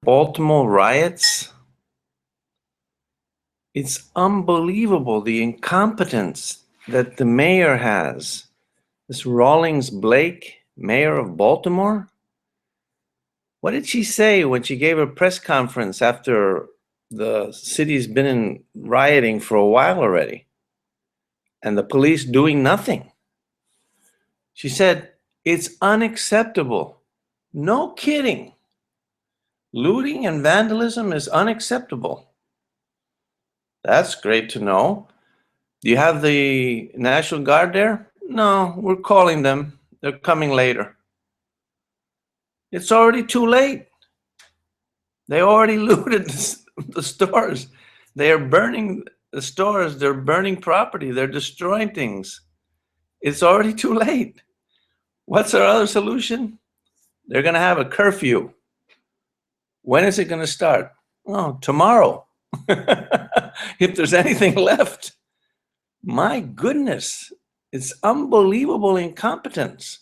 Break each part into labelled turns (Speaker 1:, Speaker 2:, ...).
Speaker 1: Baltimore riots. It's unbelievable the incompetence that the mayor has. This Rawlings-Blake, mayor of Baltimore. What did she say when she gave a press conference after the city's been in rioting for a while already and the police doing nothing? She said, it's unacceptable. No kidding. Looting and vandalism is unacceptable. That's great to know. Do you have the National Guard there? No, we're calling them. They're coming later. It's already too late. They already looted the stores. They are burning the stores. They're burning property. They're destroying things. It's already too late. What's our other solution? They're going to have a curfew. When is it going to start? Oh, tomorrow. If there's anything left. My goodness, it's unbelievable incompetence.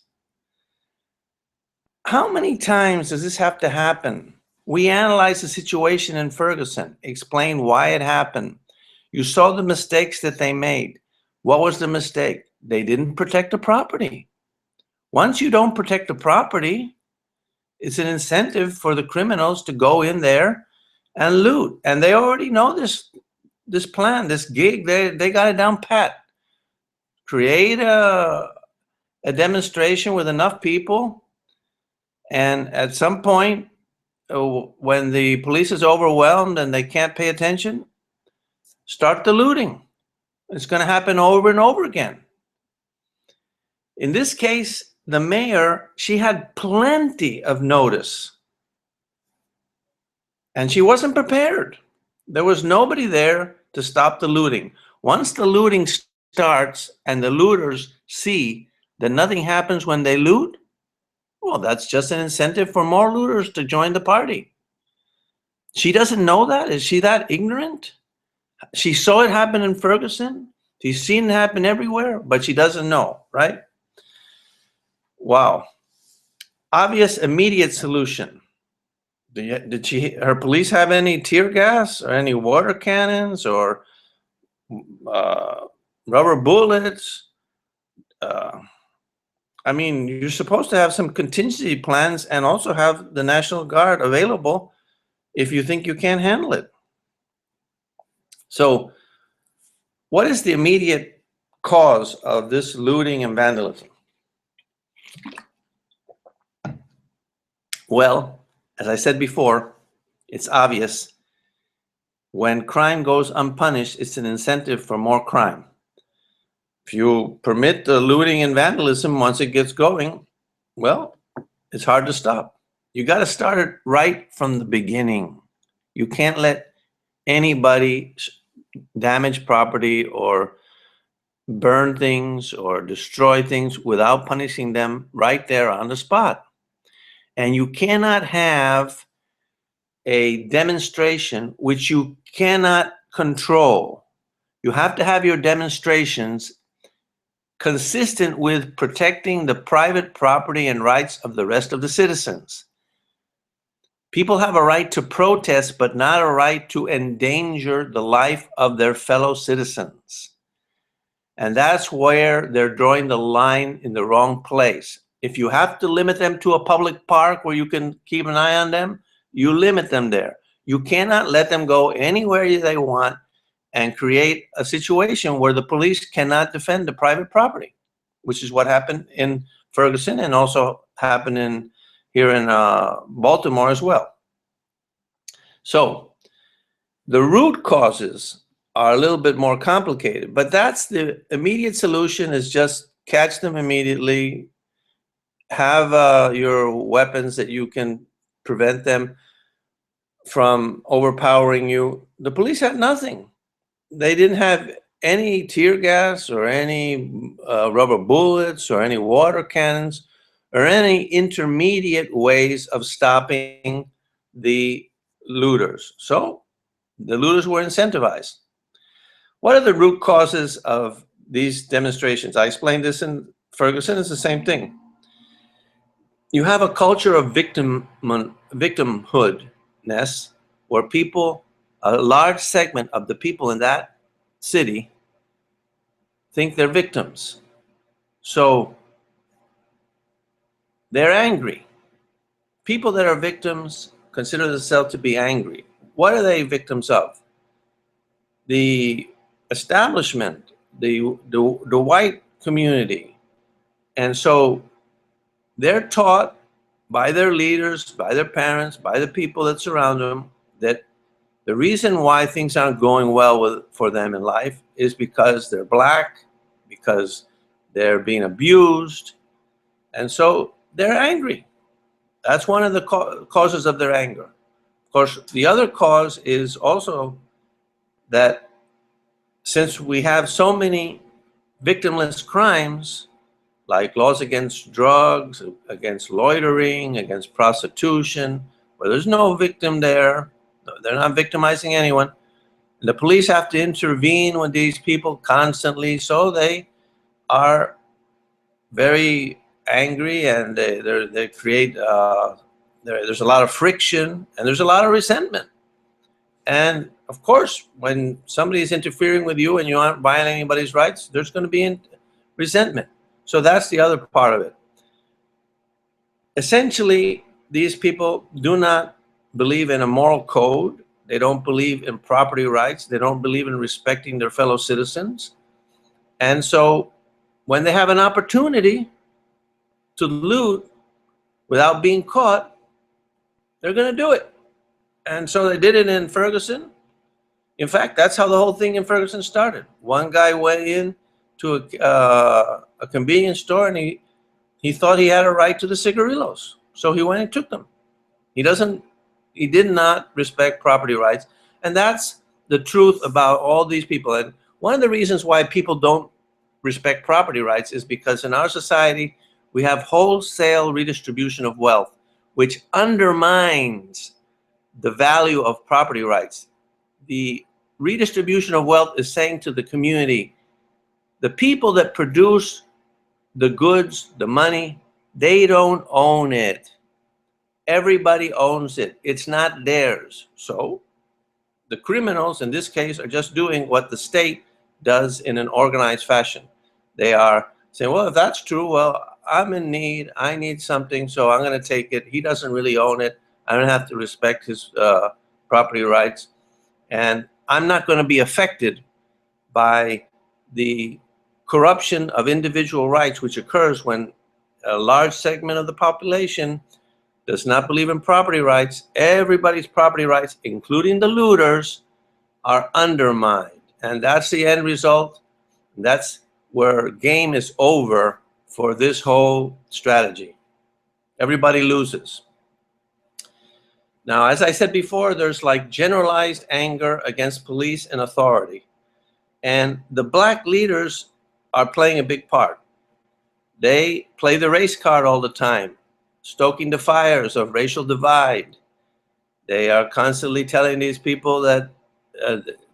Speaker 1: How many times does this have to happen? We analyzed the situation in Ferguson, explained why it happened. You saw the mistakes that they made. What was the mistake? They didn't protect the property. Once you don't protect the property, it's an incentive for the criminals to go in there and loot. And they already know this plan, this gig. They got it down pat. Create a demonstration with enough people, and at some point, when the police is overwhelmed and they can't pay attention, start the looting. It's going to happen over and over again. In this case, the mayor, she had plenty of notice, and she wasn't prepared. There was nobody there to stop the looting. Once the looting starts and the looters see that nothing happens when they loot, well, that's just an incentive for more looters to join the party. She doesn't know that? Is she that ignorant? She saw it happen in Ferguson. She's seen it happen everywhere, but she doesn't know, right? Wow. Obvious immediate solution. Did her police have any tear gas or any water cannons or rubber bullets? I mean, you're supposed to have some contingency plans and also have the National Guard available if you think you can't handle it. So what is the immediate cause of this looting and vandalism? Well, as I said before, it's obvious. When crime goes unpunished, it's an incentive for more crime. If you permit the looting and vandalism once it gets going, well, it's hard to stop. You got to start it right from the beginning. You can't let anybody damage property or burn things or destroy things without punishing them right there on the spot. And you cannot have a demonstration which you cannot control. You have to have your demonstrations consistent with protecting the private property and rights of the rest of the citizens. People have a right to protest, but not a right to endanger the life of their fellow citizens. And that's where they're drawing the line in the wrong place. If you have to limit them to a public park where you can keep an eye on them, you limit them there. You cannot let them go anywhere they want and create a situation where the police cannot defend the private property, which is what happened in Ferguson and also happened here in Baltimore as well. So the root causes are a little bit more complicated, but that's the immediate solution, is just catch them immediately, have your weapons that you can prevent them from overpowering you. The police had nothing. They didn't have any tear gas or any rubber bullets or any water cannons or any intermediate ways of stopping the looters. So the looters were incentivized. What are the root causes of these demonstrations? I explained this in Ferguson. It's the same thing. You have a culture of victimhood. where people, a large segment of the people in that city think they're victims. So they're angry. People that are victims consider themselves to be angry. What are they victims of? The establishment, the white community. And so they're taught by their leaders, by their parents, by the people that surround them, that the reason why things aren't going well for them in life is because they're black, because they're being abused, and so they're angry. That's one of the causes of their anger. Of course, the other cause is also that since we have so many victimless crimes, like laws against drugs, against loitering, against prostitution, where there's no victim there, they're not victimizing anyone. The police have to intervene with these people constantly, so they are very angry, and they create, there's a lot of friction, and there's a lot of resentment. And of course, when somebody is interfering with you and you aren't violating anybody's rights, there's going to be resentment. So that's the other part of it. Essentially, these people do not believe in a moral code. They don't believe in property rights. They don't believe in respecting their fellow citizens. And so when they have an opportunity to loot without being caught, they're going to do it. And so they did it in Ferguson. In fact, that's how the whole thing in Ferguson started. One guy went in to a convenience store, and he thought he had a right to the cigarillos. So he went and took them. He did not respect property rights. And that's the truth about all these people. And one of the reasons why people don't respect property rights is because in our society, we have wholesale redistribution of wealth, which undermines the value of property rights. The redistribution of wealth is saying to the community, the people that produce the goods, the money, they don't own it. Everybody owns it. It's not theirs. So the criminals in this case are just doing what the state does in an organized fashion. They are saying, well, if that's true, well, I'm in need. I need something, so I'm going to take it. He doesn't really own it. I don't have to respect his property rights. And I'm not going to be affected by the corruption of individual rights, which occurs when a large segment of the population does not believe in property rights. Everybody's property rights, including the looters, are undermined. And that's the end result. That's where game is over for this whole strategy. Everybody loses. Now, as I said before, there's like generalized anger against police and authority. And the black leaders are playing a big part. They play the race card all the time, stoking the fires of racial divide. They are constantly telling these people that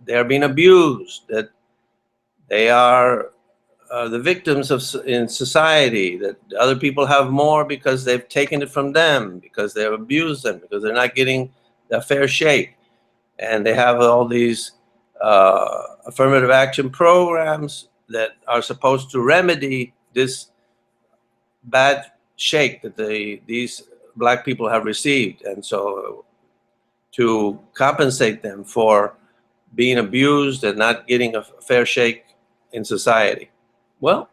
Speaker 1: they are being abused, that they are the victims in society, that other people have more because they've taken it from them, because they've abused them, because they're not getting a fair shake. And they have all these affirmative action programs that are supposed to remedy this bad shake that these black people have received. And so to compensate them for being abused and not getting a fair shake in society. Well,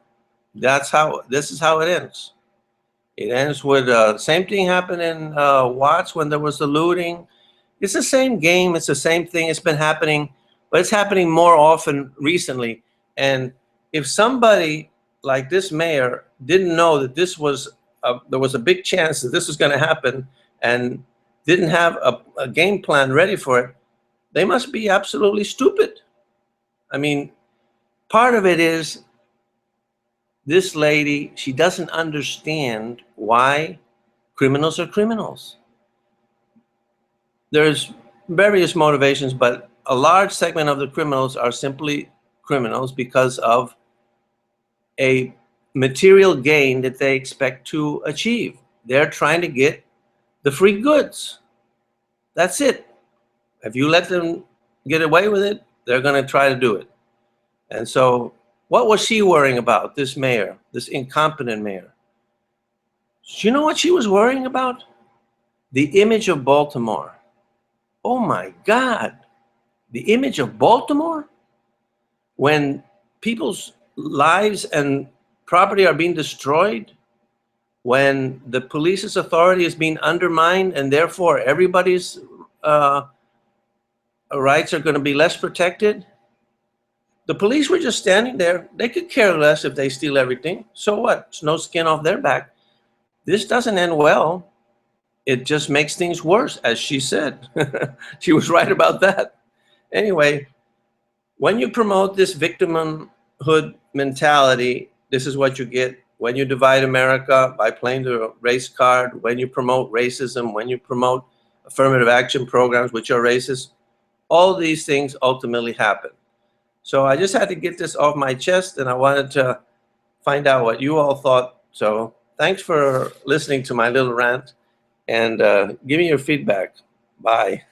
Speaker 1: this is how it ends. It ends with same thing happened in Watts when there was the looting. It's the same game. It's the same thing. It's been happening, but it's happening more often recently. And if somebody like this mayor didn't know that there was a big chance that this was going to happen and didn't have a game plan ready for it, they must be absolutely stupid. I mean, part of it is this lady, she doesn't understand why criminals are criminals. There's various motivations, but a large segment of the criminals are simply criminals because of a material gain that they expect to achieve. They're trying to get the free goods. That's it. If you let them get away with it, they're going to try to do it. And so what was she worrying about, this mayor, this incompetent mayor? Do you know what she was worrying about? The image of Baltimore. Oh my God. The image of Baltimore? When people's lives and property are being destroyed, when the police's authority is being undermined, and therefore everybody's rights are going to be less protected. The police were just standing there. They could care less if they steal everything. So what? It's no skin off their back. This doesn't end well. It just makes things worse, as she said. She was right about that. Anyway, when you promote this victimhood mentality, this is what you get. When you divide America by playing the race card, when you promote racism, when you promote affirmative action programs which are racist, all these things ultimately happen. So I just had to get this off my chest, and I wanted to find out what you all thought. So thanks for listening to my little rant, and give me your feedback. Bye.